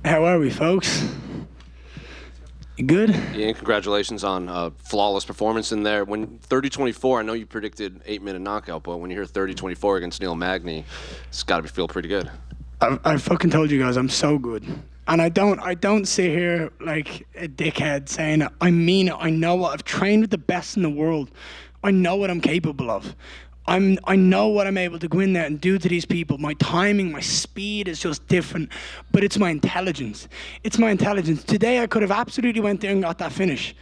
How are we, folks? You good? Ian, congratulations on a flawless performance in there. When 30-24, I know you predicted 8-minute knockout, but when you hear 30-24 against Neil Magny, it's got to feel pretty good. I fucking told you guys I'm so good. And I don't sit here like a dickhead saying it. I mean it. I know what I've trained with the best in the world. I know what I'm capable of. I know what I'm able to go in there and do to these people. My timing, my speed is just different, but it's my intelligence. It's my intelligence. Today I could have absolutely went there and got that finish,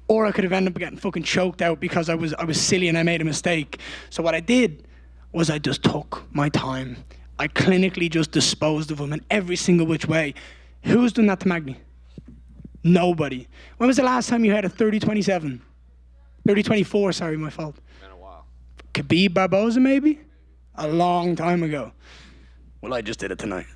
or I could have ended up getting fucking choked out because I was silly and I made a mistake. So what I did was I just took my time. I clinically just disposed of him in every single which way. Who's done that to Magny? Nobody. When was the last time you had a 30-27? 30-24, sorry, my fault. Khabib Barboza, maybe? A long time ago. Well, I just did it tonight.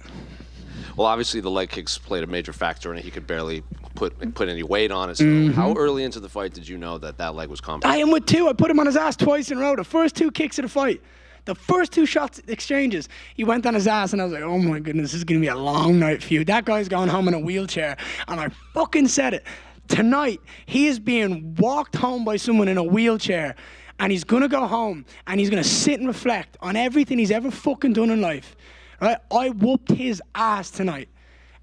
Well, obviously the leg kicks played a major factor in it. He could barely put any weight on it. So how early into the fight did you know that leg was compromised? I am with two. I put him on his ass twice in a row. The first two kicks of the fight. The first two shots exchanges, he went on his ass, and I was like, oh my goodness, this is going to be a long night for you. That guy's going home in a wheelchair, and I fucking said it. Tonight, he is being walked home by someone in a wheelchair, and he's going to go home, and he's going to sit and reflect on everything he's ever fucking done in life. Right? I whooped his ass tonight,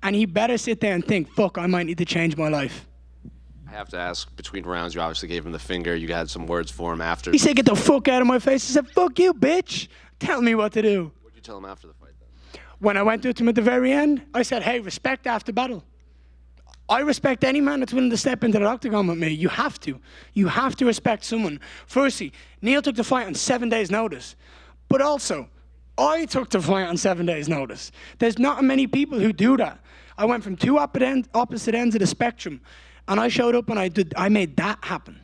and he better sit there and think, fuck, I might need to change my life. I have to ask, between rounds, you obviously gave him the finger. You had some words for him after. He said, get the fuck out of my face. I said, fuck you, bitch. Tell me what to do. What did you tell him after the fight, then? When I went to him at the very end, I said, hey, respect after battle. I respect any man that's willing to step into the octagon with me. You have to. You have to respect someone. Firstly, Neil took the fight on 7 days' notice. But also, I took the fight on 7 days' notice. There's not many people who do that. I went from two opposite ends of the spectrum, and I showed up and I made that happen.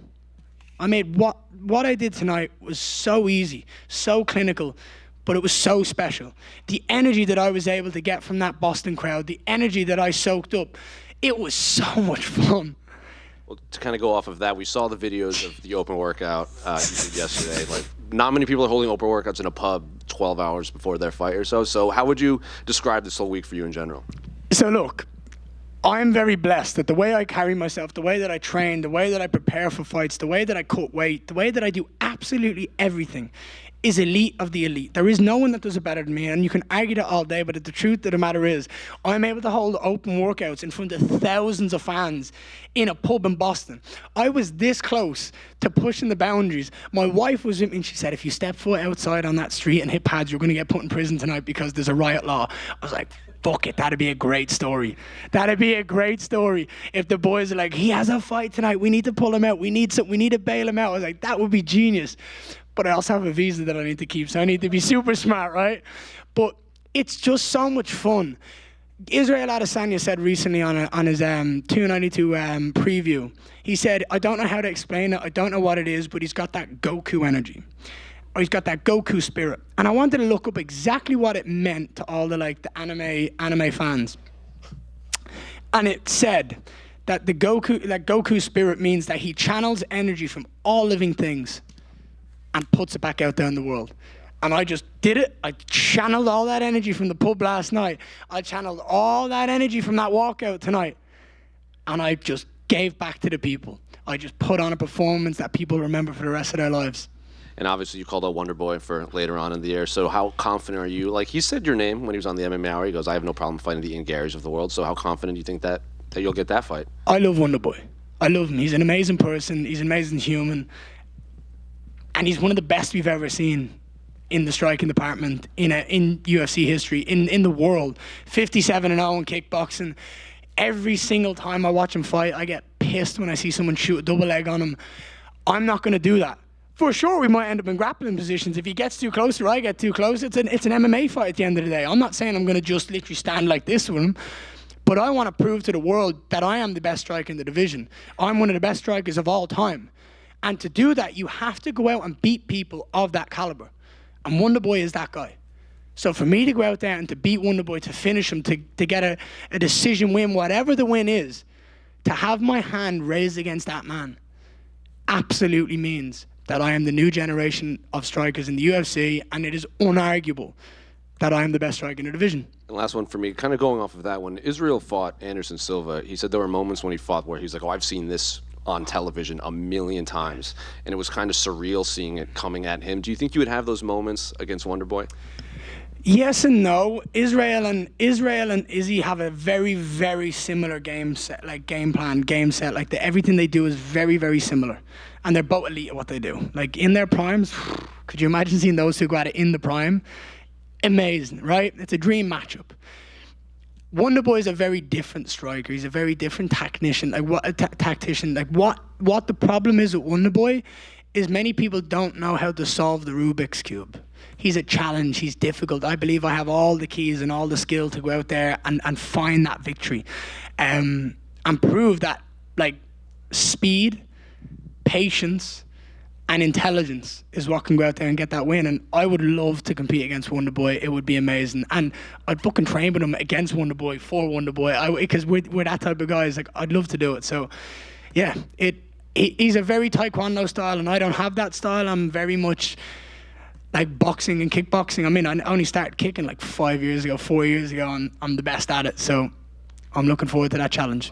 I made what I did tonight was so easy, so clinical, but it was so special. The energy that I was able to get from that Boston crowd, the energy that I soaked up, it was so much fun. Well, to kind of go off of that, we saw the videos of the open workout you did yesterday. Like, not many people are holding open workouts in a pub 12 hours before their fight or so. So how would you describe this whole week for you in general? So look, I'm very blessed that the way I carry myself, the way that I train, the way that I prepare for fights, the way that I cut weight, the way that I do absolutely everything is elite of the elite. There is no one that does it better than me, and you can argue that all day, but the truth of the matter is I'm able to hold open workouts in front of thousands of fans in a pub in Boston. I was this close to pushing the boundaries. My wife was with me, and she said, if you step foot outside on that street and hit pads, you're going to get put in prison tonight because there's a riot law. I was like, fuck it, that'd be a great story. That'd be a great story if the boys are like, he has a fight tonight, we need to pull him out, we need to bail him out. I was like, that would be genius. But I also have a visa that I need to keep, so I need to be super smart, right? But it's just so much fun. Israel Adesanya said recently on his 292 preview, he said, I don't know how to explain it, I don't know what it is, but he's got that Goku energy. Or he's got that Goku spirit. And I wanted to look up exactly what it meant to all the anime fans. And it said that the Goku spirit means that he channels energy from all living things and puts it back out there in the world. And I just did it. I channeled all that energy from the pub last night. I channeled all that energy from that walkout tonight. And I just gave back to the people. I just put on a performance that people remember for the rest of their lives. And obviously you called out Wonder Boy for later on in the year. So how confident are you? Like, he said your name when he was on the MMA Hour. He goes, I have no problem fighting the Ian Garrys of the world. So how confident do you think that you'll get that fight? I love Wonder Boy. I love him. He's an amazing person. He's an amazing human. And he's one of the best we've ever seen in the striking department, in UFC history, in the world. 57-0 in kickboxing. Every single time I watch him fight, I get pissed when I see someone shoot a double leg on him. I'm not going to do that. For sure, we might end up in grappling positions. If he gets too close or I get too close, it's an MMA fight at the end of the day. I'm not saying I'm going to just literally stand like this with him, but I want to prove to the world that I am the best striker in the division. I'm one of the best strikers of all time. And to do that, you have to go out and beat people of that caliber. And Wonder Boy is that guy. So for me to go out there and to beat Wonder Boy, to finish him, to get a decision win, whatever the win is, to have my hand raised against that man absolutely means that I am the new generation of strikers in the UFC, and it is unarguable that I am the best striker in the division. And last one for me, kind of going off of that, when Israel fought Anderson Silva, he said there were moments when he fought where he's like, oh, I've seen this on television a million times, and it was kind of surreal seeing it coming at him. Do you think you would have those moments against Wonderboy? Yes and no. Israel and Izzy have a very, very similar game set, like game plan, game set. Like everything they do is very, very similar, and they're both elite at what they do. Like in their primes, could you imagine seeing those two go at it in the prime? Amazing, right? It's a dream matchup. Wonderboy is a very different striker. He's a very different tactician. What the problem is with Wonderboy is many people don't know how to solve the Rubik's Cube. He's a challenge. He's difficult. I believe I have all the keys and all the skill to go out there and find that victory, and prove that like speed, patience, and intelligence is what can go out there and get that win. And I would love to compete against Wonderboy. It would be amazing. And I'd fucking train with him against Wonderboy, for Wonderboy. Because we're that type of guys. Like, I'd love to do it. So, yeah, he's a very taekwondo style, and I don't have that style. I'm very much like boxing and kickboxing. I mean, I only started kicking like 4 years ago, and I'm the best at it. So I'm looking forward to that challenge.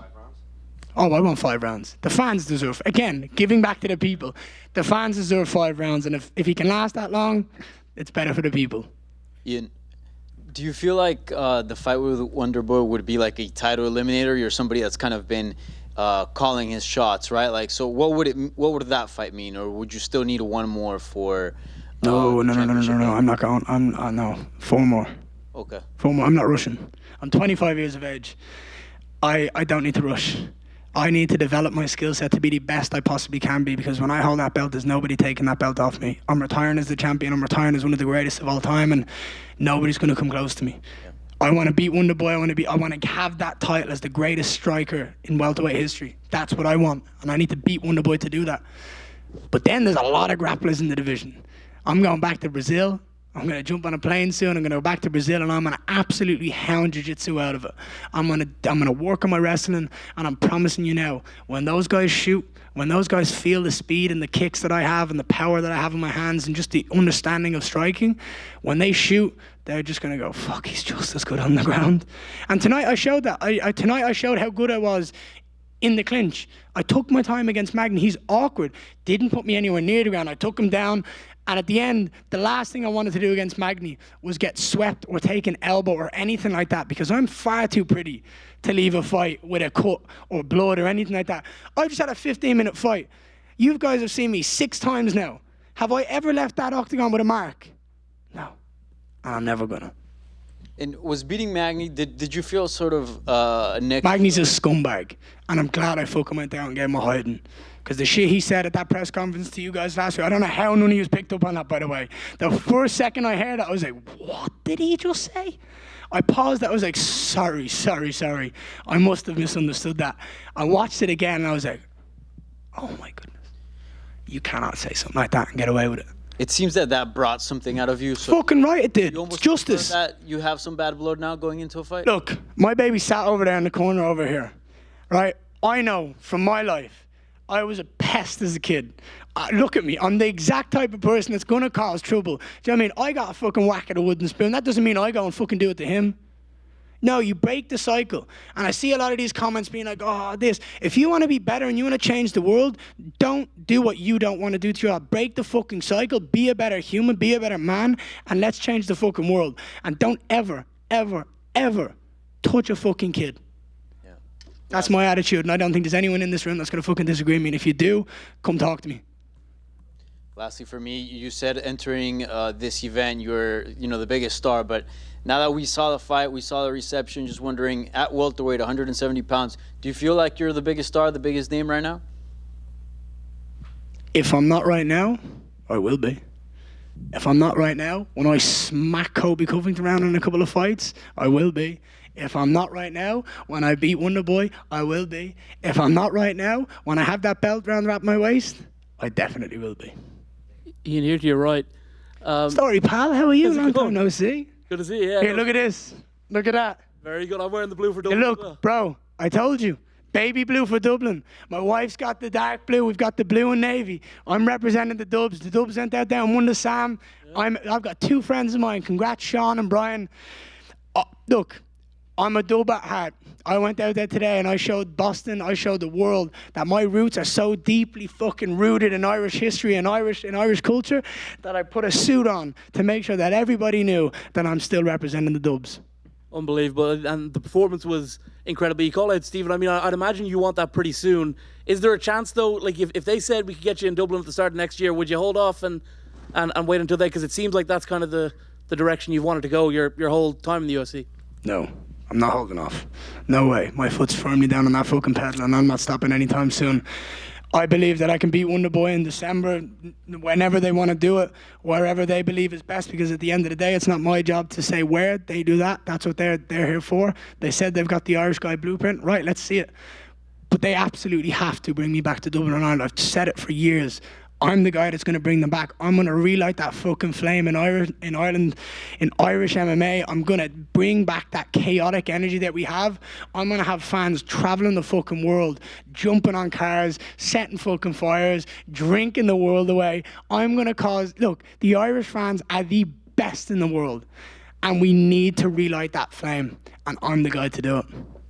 Oh, I want 5 rounds. The fans deserve, again, giving back to the people. The fans deserve 5 rounds, and if he can last that long, it's better for the people. Ian, do you feel like the fight with Wonderboy would be like a title eliminator? You're somebody that's kind of been calling his shots, right? Like, so what would that fight mean, or would you still need one more for? No. I'm not going. No, 4 more. Okay. 4 more. I'm not rushing. I'm 25 years of age. I don't need to rush. I need to develop my skill set to be the best I possibly can be, because when I hold that belt, there's nobody taking that belt off me. I'm retiring as the champion. I'm retiring as one of the greatest of all time, and nobody's going to come close to me. Yeah. I want to beat Wonderboy. I want to have that title as the greatest striker in welterweight history. That's what I want, and I need to beat Wonderboy to do that. But then there's a lot of grapplers in the division. I'm going back to Brazil. I'm going to jump on a plane soon. I'm going to go back to Brazil, and I'm going to absolutely hound jiu-jitsu out of it. I'm going to work on my wrestling, and I'm promising you now, when those guys shoot, when those guys feel the speed and the kicks that I have and the power that I have in my hands and just the understanding of striking, when they shoot, they're just going to go, fuck, he's just as good on the ground. And tonight I showed that. Tonight I showed how good I was in the clinch. I took my time against Magny. He's awkward. Didn't put me anywhere near the ground. I took him down. And at the end, the last thing I wanted to do against Magny was get swept or take an elbow or anything like that, because I'm far too pretty to leave a fight with a cut or blood or anything like that. I just had a 15-minute fight. You guys have seen me 6 times now. Have I ever left that octagon with a mark? No. And I'm never gonna. And was beating Magny, did you feel sort of next? Magny's a scumbag, and I'm glad I fucking went down and gave him a hiding. Because the shit he said at that press conference to you guys last week, I don't know how none of you picked up on that, by the way. The first second I heard it, I was like, what did he just say? I paused, I was like, sorry. I must have misunderstood that. I watched it again, and I was like, oh my goodness. You cannot say something like that and get away with it. It seems that brought something out of you. So fucking right it did. You almost justice. That you have some bad blood now going into a fight? Look, my baby sat over there in the corner over here, right? I know from my life, I was a pest as a kid. Look at me. I'm the exact type of person that's going to cause trouble. Do you know what I mean? I got a fucking whack at a wooden spoon. That doesn't mean I go and fucking do it to him. No, you break the cycle. And I see a lot of these comments being like, oh, this. If you want to be better and you want to change the world, don't do what you don't want to do to your life. Break the fucking cycle. Be a better human. Be a better man. And let's change the fucking world. And don't ever, ever, ever touch a fucking kid. That's my attitude, and I don't think there's anyone in this room that's going to fucking disagree with me. And if you do, come talk to me. Lastly, for me, you said entering this event, you're the biggest star. But now that we saw the fight, we saw the reception, just wondering, at welterweight, 170 pounds, do you feel like you're the biggest star, the biggest name right now? If I'm not right now, I will be. If I'm not right now, when I smack Kobe Covington around in a couple of fights, I will be. If I'm not right now, when I beat Wonderboy, I will be. If I'm not right now, when I have that belt round around my waist, I definitely will be. Ian, here to your right. Sorry, pal. How are you? Long time no see. Good to see you. Yeah. Here, look at this. Look at that. Very good. I'm wearing the blue for double. Hey, look, bro, I told you. Baby blue for Dublin. My wife's got the dark blue. We've got the blue and navy. I'm representing the Dubs. The Dubs went out there and won the Sam. Yeah. I've got 2 friends of mine. Congrats, Sean and Brian. Look, I'm a Dub at heart. I went out there today and I showed Boston, I showed the world that my roots are so deeply fucking rooted in Irish history and Irish culture that I put a suit on to make sure that everybody knew that I'm still representing the Dubs. Unbelievable. And the performance was incredible. You call out Stephen. I mean, I'd imagine you want that pretty soon. Is there a chance, though, like if they said we could get you in Dublin at the start of next year, would you hold off and wait until then? Because it seems like that's kind of the direction you've wanted to go your whole time in the UFC. No, I'm not holding off. No way. My foot's firmly down on that fucking pedal and I'm not stopping anytime soon. I believe that I can beat Wonder Boy in December, whenever they want to do it, wherever they believe is best, because at the end of the day, it's not my job to say where they do that. That's what they're here for. They said they've got the Irish guy blueprint. Right, let's see it. But they absolutely have to bring me back to Dublin and Ireland. I've said it for years. I'm the guy that's going to bring them back. I'm going to relight that fucking flame in Ireland, in Irish MMA. I'm going to bring back that chaotic energy that we have. I'm going to have fans traveling the fucking world, jumping on cars, setting fucking fires, drinking the world away. I'm going to cause... Look, the Irish fans are the best in the world, and we need to relight that flame, and I'm the guy to do it.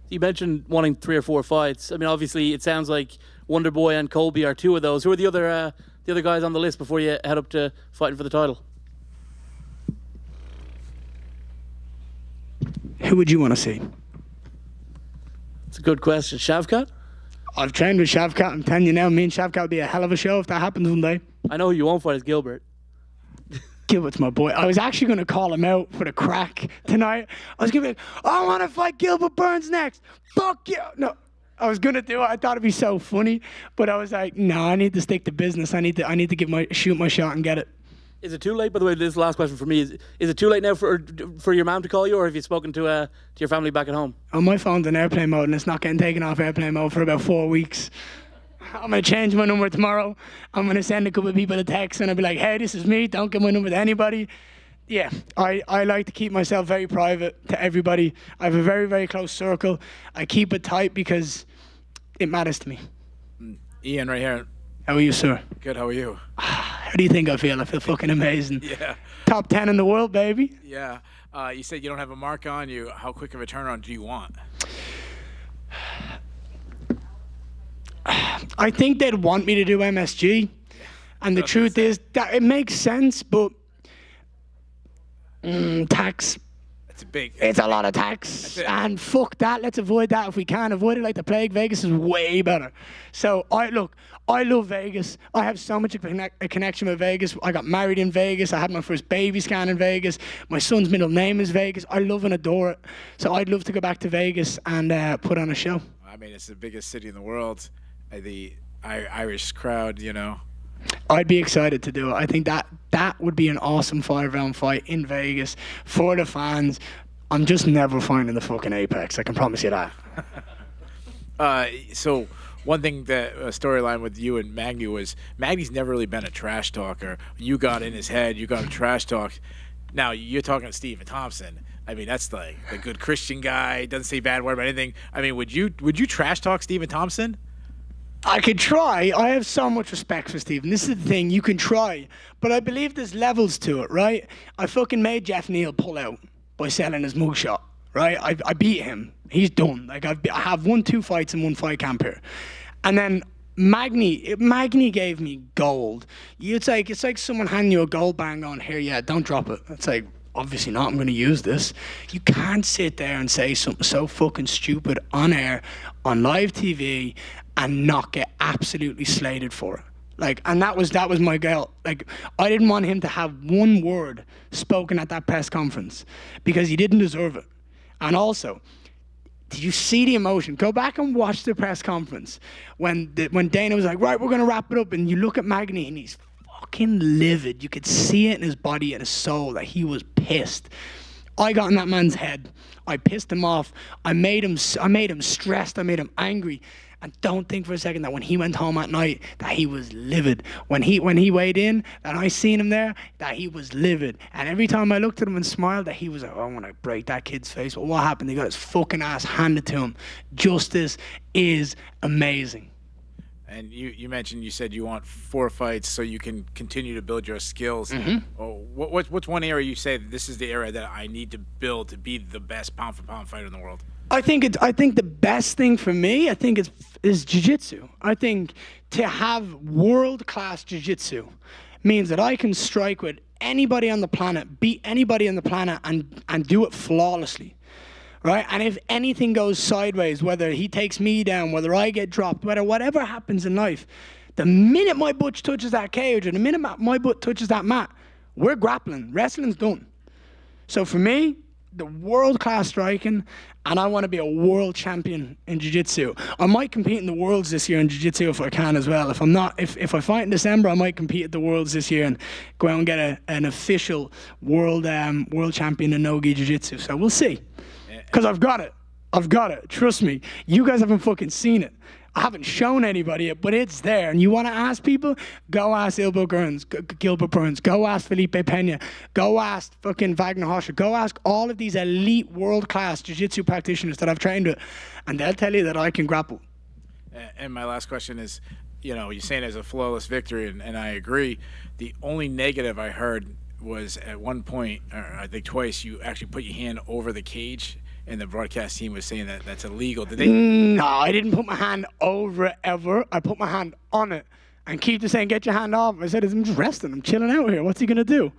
You mentioned wanting 3 or 4 fights. I mean, obviously, it sounds like Wonder Boy and Colby are 2 of those. Who are the other guys on the list before you head up to fighting for the title? Who would you want to see? It's a good question. Shavkat? I've trained with Shavkat. I'm telling you now, me and Shavkat will be a hell of a show if that happens one day. I know who you won't fight is Gilbert. Gilbert's my boy. I was actually going to call him out for the crack tonight. I was going to be like, I want to fight Gilbert Burns next. Fuck you. No. I was gonna do it. I thought it'd be so funny, but I was like, no, I need to stick to business. I need to shoot my shot and get it. Is it too late? By the way, this is the last question for me. Is it too late now for your mom to call you, or have you spoken to your family back at home? Oh, my phone's in airplane mode, and it's not getting taken off airplane mode for about 4 weeks. I'm gonna change my number tomorrow. I'm gonna send a couple of people a text, and I'll be like, hey, this is me. Don't give my number to anybody. Yeah, I like to keep myself very private to everybody. I have a very, very close circle. I keep it tight because it matters to me. Ian, right here. How are you, sir? Good, how are you? How do you think I feel? I feel fucking amazing. Yeah. Top 10 in the world, baby. Yeah. You said you don't have a mark on you. How quick of a turnaround do you want? I think they'd want me to do MSG. And the truth is that it makes sense, but tax. It's a lot of tax, and fuck that. Let's avoid that if we can. Avoid it like the plague. Vegas is way better. So I love Vegas. I have so much of a connection with Vegas. I got married in Vegas. I had my first baby scan in Vegas. My son's middle name is Vegas. I love and adore it. So I'd love to go back to Vegas and put on a show. I mean, it's the biggest city in the world. The Irish crowd, you know. I'd be excited to do it. I think that would be an awesome 5-round fight in Vegas for the fans. I'm just never finding the fucking apex. I can promise you that. So one thing that a storyline with you and Magny was Magny's never really been a trash talker. You got in his head. You got a trash talk. Now you're talking to Stephen Thompson. I mean, that's like the good Christian guy. Doesn't say a bad word about anything. I mean, would you trash talk Stephen Thompson? I could try. I have so much respect for Stephen. This is the thing. You can try. But I believe there's levels to it, right? I fucking made Jeff Neal pull out by selling his mugshot, right? I beat him. He's done. Like, I have won 2 fights in 1 fight camp here. And then Magny gave me gold. It's like someone handing you a gold bang on here. Yeah, don't drop it. It's like, obviously not. I'm going to use this. You can't sit there and say something so fucking stupid on air, on live TV, and not get absolutely slated for it. Like, and that was my girl. Like, I didn't want him to have 1 word spoken at that press conference because he didn't deserve it. And also, did you see the emotion? Go back and watch the press conference when Dana was like, right, we're going to wrap it up. And you look at Magny and he's fucking livid. You could see it in his body and his soul that he was pissed. I got in that man's head. I pissed him off. I made him stressed. I made him angry. And don't think for a second that when he went home at night that he was livid. When he weighed in, and I seen him there, that he was livid. And every time I looked at him and smiled, that he was like, oh, I want to break that kid's face. But what happened? He got his fucking ass handed to him. Justice is amazing. And you mentioned, you said you want 4 fights so you can continue to build your skills. Oh, what's one area you say that this is the area that I need to build to be the best pound for pound fighter in the world? I think the best thing for me, is jiu-jitsu. I think to have world-class jiu-jitsu means that I can strike with anybody on the planet, beat anybody on the planet, and do it flawlessly. Right? And if anything goes sideways, whether he takes me down, whether I get dropped, whatever happens in life, the minute my butt touches that cage or the minute my butt touches that mat, we're grappling. Wrestling's done. So for me, the world-class striking, and I want to be a world champion in jiu-jitsu. I might compete in the worlds this year in jiu-jitsu if I can as well. If I fight in December, I might compete at the worlds this year and go out and get an official world champion in no-gi jiu-jitsu. So we'll see. Because I've got it. Trust me. You guys haven't fucking seen it. I haven't shown anybody it, but it's there. And you want to ask people? Go ask Gilbert Burns. Go ask Felipe Pena. Go ask fucking Wagner Hoscher. Go ask all of these elite world-class jiu-jitsu practitioners that I've trained with. And they'll tell you that I can grapple. And my last question is, you're saying it's a flawless victory, and I agree. The only negative I heard was at one point, or I think twice, you actually put your hand over the cage. And the broadcast team was saying that that's illegal. Did they? No, I didn't put my hand over it ever. I put my hand on it. And Keith was saying, get your hand off. I said, I'm just resting. I'm chilling out here. What's he going to do?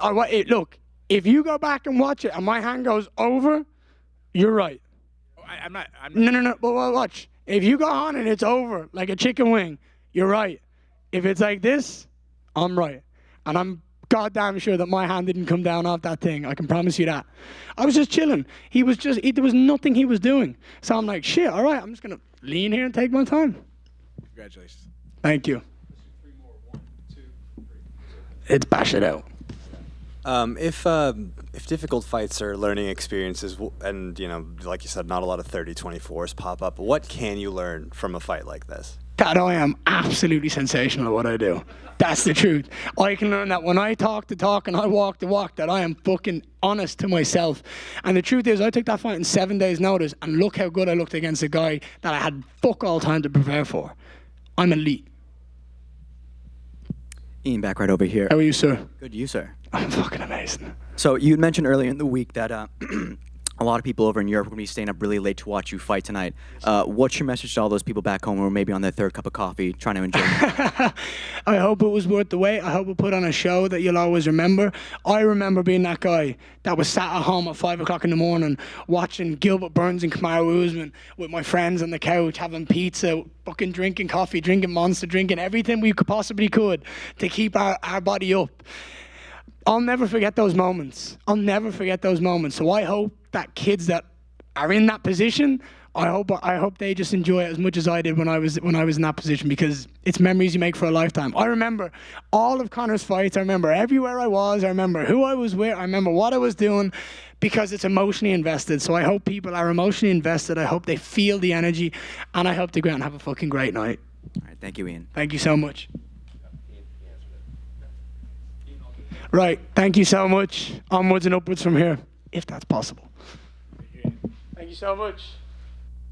Look, if you go back and watch it and my hand goes over, you're right. I'm not. No. But watch. If you go on and it's over, like a chicken wing, you're right. If it's like this, I'm right. And I'm goddamn sure that my hand didn't come down off that thing. I can promise you that. I was just chilling. There was nothing he was doing. So I'm like, shit, all right, I'm just going to lean here and take my time. Congratulations. Thank you. It's bash it out. If difficult fights are learning experiences, and like you said, not a lot of 30-24s pop up, what can you learn from a fight like this? That I am absolutely sensational at what I do. That's the truth. I can learn that when I talk the talk and I walk the walk, that I am fucking honest to myself. And the truth is, I took that fight in 7 days' notice, and look how good I looked against a guy that I had fuck all time to prepare for. I'm elite. Ian, back right over here. How are you, sir? Good, you, sir. I'm fucking amazing. So you mentioned earlier in the week that a lot of people over in Europe are going to be staying up really late to watch you fight tonight. What's your message to all those people back home who are maybe on their third cup of coffee trying to enjoy it? I hope it was worth the wait. I hope we put on a show that you'll always remember. I remember being that guy that was sat at home at 5 o'clock in the morning watching Gilbert Burns and Kamaru Usman with my friends on the couch, having pizza, fucking drinking coffee, drinking Monster, drinking everything we possibly could to keep our body up. I'll never forget those moments. So I hope that kids that are in that position, I hope they just enjoy it as much as I did when I was in that position, because it's memories you make for a lifetime. I remember all of Conor's fights. I remember everywhere I was. I remember who I was with. I remember what I was doing, because it's emotionally invested. So I hope people are emotionally invested. I hope they feel the energy, and I hope they go out and have a fucking great night. All right, thank you, Ian. Thank you so much. Right, thank you so much. Onwards and upwards from here, if that's possible. Thank you so much.